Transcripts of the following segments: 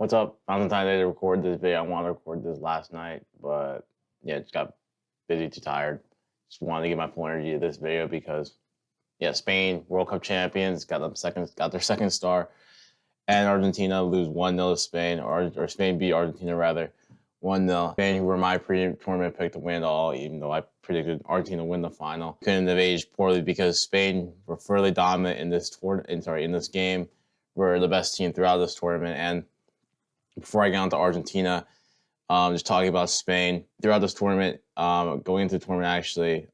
What's up? I'm the time to record this video. I wanted to record this last night, but yeah, just got busy, too tired. Just wanted to give my full energy to this video because yeah, Spain, World Cup champions, got their second star, and Argentina lose 1-0 to Spain, or Spain beat Argentina rather 1-0. Spain, who were my pre-tournament pick to win it all, even though I predicted Argentina to win the final, couldn't have aged poorly because Spain were fairly dominant in this game. Were the best team throughout this tournament, and before I get on to Argentina, just talking about Spain throughout this tournament, going into the tournament, actually,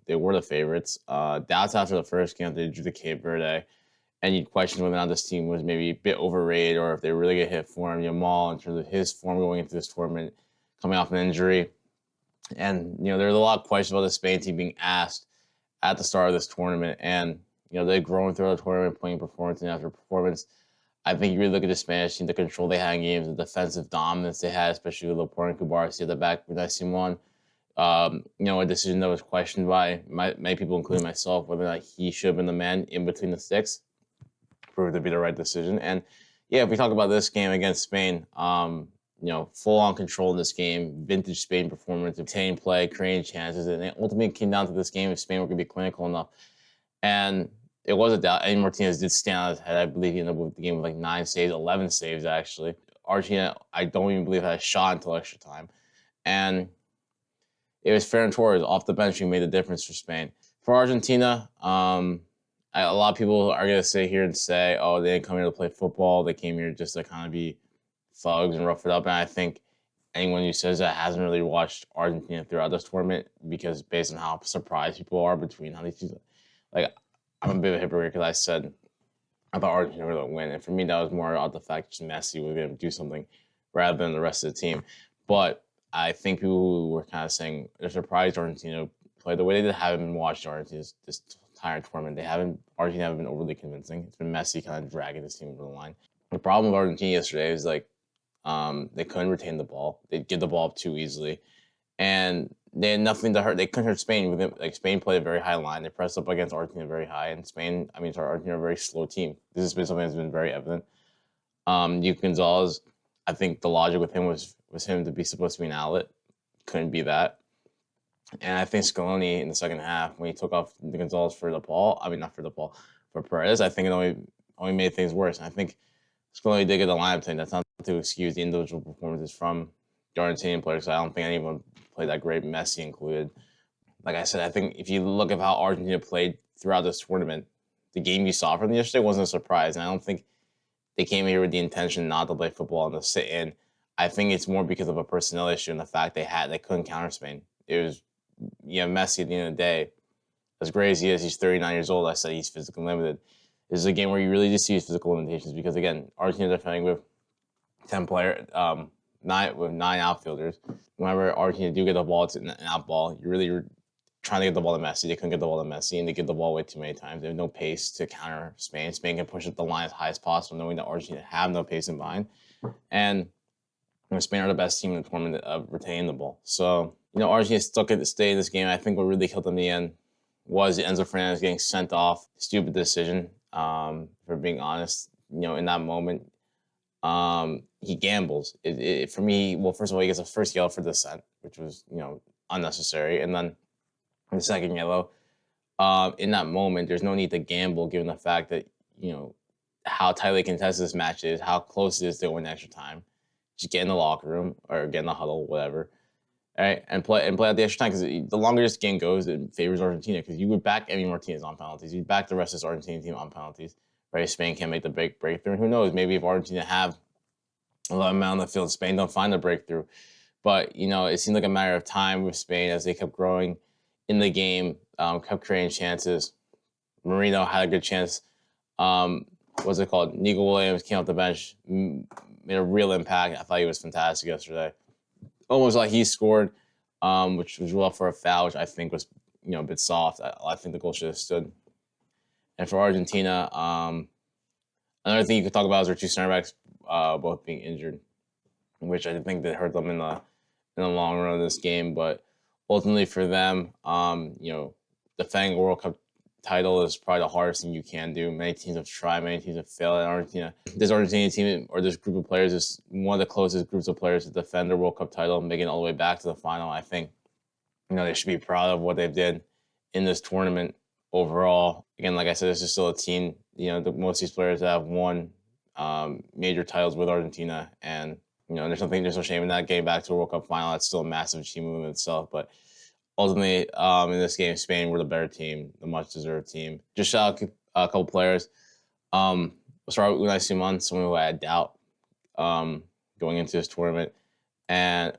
they were the favorites. That's after the first game they drew the Cape Verde, and you question whether or not this team was maybe a bit overrated or if they really get hit form. Yamal, in terms of his form going into this tournament, coming off an injury, and there's a lot of questions about the Spain team being asked at the start of this tournament, and they've grown throughout the tournament, playing performance after performance. I think you really look at the Spanish team, the control they had in games, the defensive dominance they had, especially with Laporte and Kubarsi at the back with Simon. A decision that was questioned by many people, including myself, whether or not he should have been the man in between the sticks. Proved to be the right decision. And yeah, if we talk about this game against Spain, full on control in this game, vintage Spain performance, obtaining play, creating chances, and it ultimately came down to this game if Spain were going to be clinical enough. And it was a doubt. Eddie Martinez did stand on his head. I believe he ended up with the game with like 9 saves, 11 saves, actually. Argentina, I don't even believe had a shot until extra time. And it was Ferran Torres off the bench who made the difference for Spain. For Argentina, a lot of people are going to sit here and say, oh, they didn't come here to play football. They came here just to kind of be thugs and rough it up. And I think anyone who says that hasn't really watched Argentina throughout this tournament, because based on how surprised people are between how these two, like, I'm a bit of a hypocrite because I said I thought Argentina were going to win. And for me, that was more about the fact that Messi was going to do something rather than the rest of the team. But I think people who were kind of saying they're surprised Argentina played the way they did haven't been watching Argentina this entire tournament. Argentina haven't been overly convincing. It's been Messi kind of dragging this team over the line. The problem with Argentina yesterday is they couldn't retain the ball. They'd give the ball up too easily. And they had nothing to hurt. They couldn't hurt Spain with it. Like, Spain played a very high line. They pressed up against Argentina very high, and Argentina, a very slow team. This has been something that's been very evident. Nico Gonzalez, I think the logic with him was him to be supposed to be an outlet. Couldn't be that. And I think Scaloni in the second half, when he took off the Gonzalez for the ball, not for the ball, for Perez, I think it only made things worse. And I think Scaloni did get the lineup thing. That's not to excuse the individual performances from the Argentinian players. I don't think anyone played that great, Messi included. Like I said, I think if you look at how Argentina played throughout this tournament, the game you saw from them yesterday wasn't a surprise. And I don't think they came here with the intention not to play football and to sit in. I think it's more because of a personnel issue and the fact they couldn't counter Spain. It was, Messi at the end of the day, as great as he is, he's 39 years old. I said he's physically limited. This is a game where you really just see his physical limitations because, again, Argentina defending with 9 outfielders. Whenever Argentina do get the ball, it's an out ball. You're trying to get the ball to Messi. They couldn't get the ball to Messi, and they get the ball way too many times. They have no pace to counter Spain. Spain can push up the line as high as possible, knowing that Argentina have no pace in behind. And Spain are the best team in the tournament of retaining the ball. So, Argentina stuck at the stay in this game. I think what really killed them in the end was Enzo Fernandez getting sent off. Stupid decision, for being honest. In that moment, he gambles. For me, well, first of all, he gets a first yellow for dissent, which was, unnecessary. And then the second yellow, in that moment, there's no need to gamble given the fact that, how tightly contested this match is, how close it is to win extra time. Just get in the locker room or get in the huddle, whatever. All right, and play out the extra time, because the longer this game goes, it favors Argentina, because you would back Emi Martinez on penalties. You'd back the rest of this Argentina team on penalties. Right? Spain can't make the breakthrough. And who knows, maybe if Argentina have a lot of men on the field, Spain don't find the breakthrough. But, it seemed like a matter of time with Spain as they kept growing in the game, kept creating chances. Marino had a good chance. What's it called? Nico Williams came off the bench, made a real impact. I thought he was fantastic yesterday. Almost like he scored, which was rough for a foul, which I think was, a bit soft. I think the goal should have stood. And for Argentina, another thing you could talk about is their two center backs both being injured, which I think that hurt them in the long run of this game. But ultimately for them, defending World Cup title is probably the hardest thing you can do. Many teams have tried, many teams have failed. And Argentina, this Argentina team or this group of players is one of the closest groups of players to defend the World Cup title, making it all the way back to the final. I think, they should be proud of what they've did in this tournament overall. Again, like I said, this is still a team. Most of these players have won major titles with Argentina, and there's no shame in that. Getting back to a World Cup final, that's still a massive achievement in itself. But ultimately, in this game, Spain were the better team, the much-deserved team. Just shout out a couple players. We'll start with Unai Simon, someone who I had doubt going into this tournament,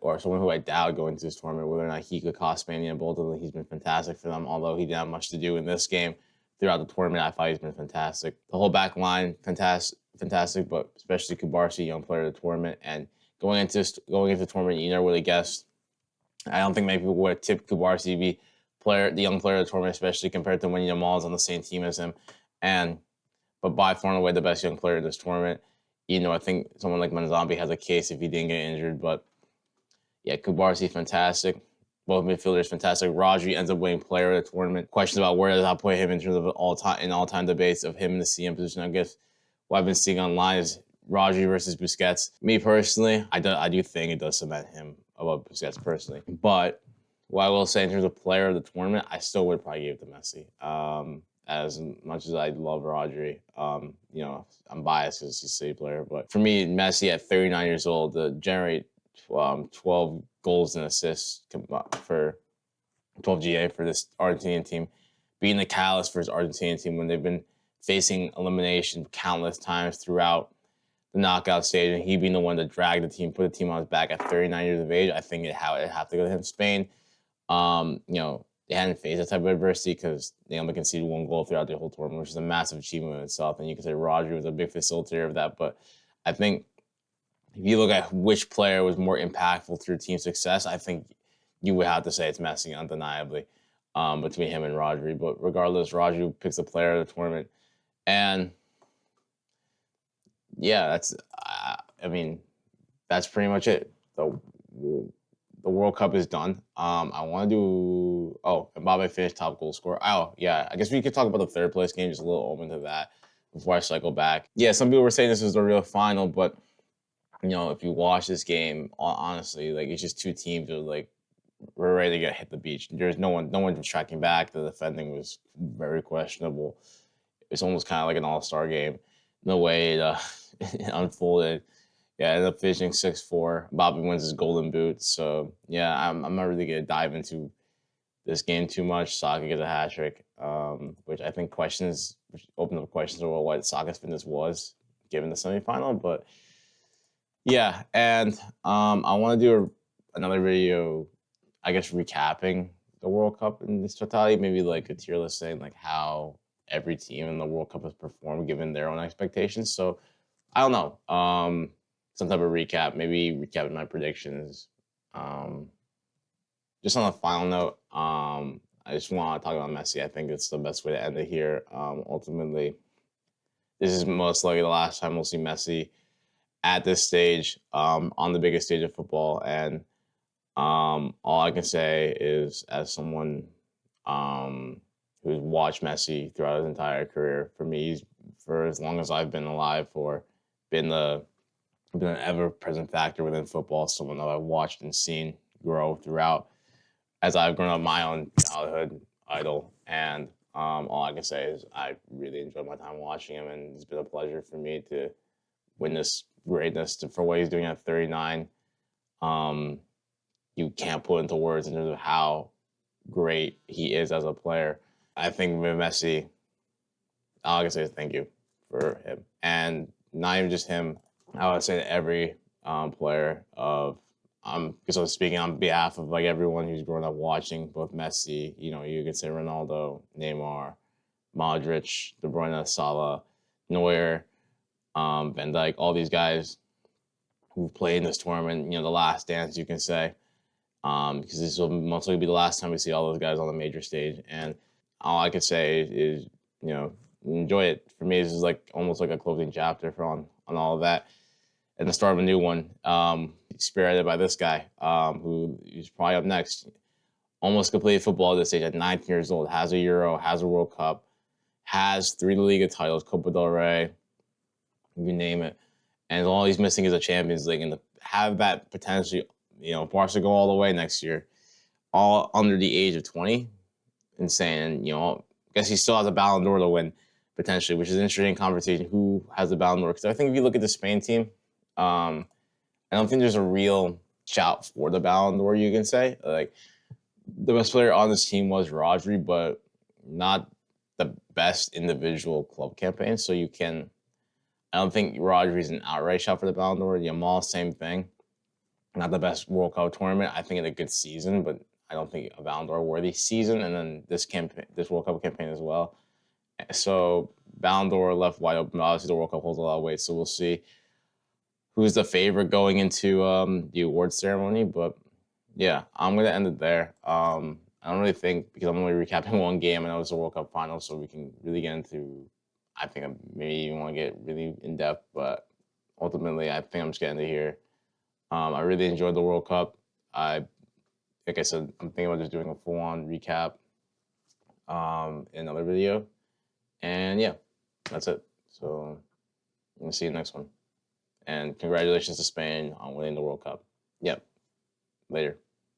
or someone who I doubt going into this tournament, whether or not he could cost Spain. Both of them, he's been fantastic for them, although he didn't have much to do in this game. Throughout the tournament, I thought he's been fantastic. The whole back line, fantastic, but especially Cubarsí, young player of the tournament. And going into the tournament, you never really guessed. I don't think many people would have tipped Cubarsí to be the young player of the tournament, especially compared to when Yamal is on the same team as him. But by far and away the best young player of this tournament. I think someone like Manzambi has a case if he didn't get injured. But yeah, Cubarsí, fantastic. Both midfielders, fantastic. Rodri ends up winning player of the tournament. Questions about where does I put him in terms of all-time debates of him in the CM position. I guess what I've been seeing online is Rodri versus Busquets. Me personally, I do think it does cement him above Busquets personally. But what I will say in terms of player of the tournament, I still would probably give it to Messi. As much as I love Rodri, I'm biased because he's a City player. But for me, Messi at 39 years old to generate 12 goals and assists for 12 GA for this Argentinian team, being the catalyst for his Argentinian team when they've been facing elimination countless times throughout the knockout stage, and he being the one to drag the team, put the team on his back at 39 years of age, I think it have to go to him. Spain, they hadn't faced that type of adversity because they only conceded 1 goal throughout the whole tournament, which is a massive achievement in itself. And you can say Rodri was a big facilitator of that. But I think if you look at which player was more impactful through team success, I think you would have to say it's Messi, undeniably, between him and Rodri. But regardless, Rodri picks the player of the tournament. And yeah, that's pretty much it. The World Cup is done. I want to do. Oh, Mbappe finished top goal scorer. Oh, yeah. I guess we could talk about the third place game, just a little open to that before I cycle back. Yeah, some people were saying this was the real final, but if you watch this game, honestly, it's just two teams that are we're ready to hit the beach. There's no one tracking back. The defending was very questionable. It's almost kind of like an all-star game. No way it unfolded. Yeah, ended up finishing 6-4. Bobby wins his golden boot. So, yeah, I'm not really going to dive into this game too much. Saka gets a hat trick, which I think opened up questions about what Saka's fitness was given the semifinal. But, yeah, and I want to do another video, I guess, recapping the World Cup in this totality. Maybe a tier list saying how every team in the World Cup has performed given their own expectations. So, I don't know. Some type of recap, maybe recapping my predictions. Just on a final note, I just want to talk about Messi. I think it's the best way to end it here. Ultimately, this is most likely the last time we'll see Messi at this stage, on the biggest stage of football. And all I can say is, as someone who's watched Messi throughout his entire career, for me, for as long as I've been alive, been an ever-present factor within football, someone that I've watched and seen grow throughout as I've grown up my own childhood idol. And all I can say is I really enjoyed my time watching him, and it's been a pleasure for me to witness greatness for what he's doing at 39. You can't put into words in terms of how great he is as a player. I think with Messi, all I can say is thank you for him. And not even just him, I would say to every player because I'm speaking on behalf of everyone who's grown up watching both Messi, you could say Ronaldo, Neymar, Modric, De Bruyne, Salah, Neuer, Van Dijk, all these guys who've played in this tournament, the last dance, you can say, because this will most likely be the last time we see all those guys on the major stage. And all I could say is, enjoy it. For me, this is almost like a closing chapter on all of that, and the start of a new one, spearheaded by this guy, who is probably up next. Almost completed football at this age at 19 years old, has a Euro, has a World Cup, has 3 La Liga titles, Copa del Rey, you name it, and all he's missing is a Champions League, and to have that potentially, Barca go all the way next year, all under the age of 20, insane. And I guess he still has a Ballon d'Or to win potentially, which is an interesting conversation. Who has the Ballon d'Or? Because I think if you look at the Spain team, I don't think there's a real shout for the Ballon d'Or. You can say like the best player on this team was Rodri, but not the best individual club campaign. So I don't think Rodri's an outright shot for the Ballon d'Or. Yamal, same thing. Not the best World Cup tournament. I think in a good season, but I don't think a Ballon d'Or worthy season. And then this World Cup campaign as well. So Ballon d'Or left wide open. Obviously, the World Cup holds a lot of weight, so we'll see who's the favorite going into the awards ceremony. But yeah, I'm gonna end it there. I don't really think, because I'm only recapping one game. I know it's a World Cup final, so we can really get into. I think I maybe even want to get really in depth, but ultimately, I think I'm just getting to here. I really enjoyed the World Cup. Like I said, I'm thinking about just doing a full-on recap in another video. And yeah, that's it. So I'm gonna see you next one. And congratulations to Spain on winning the World Cup. Yep. Later.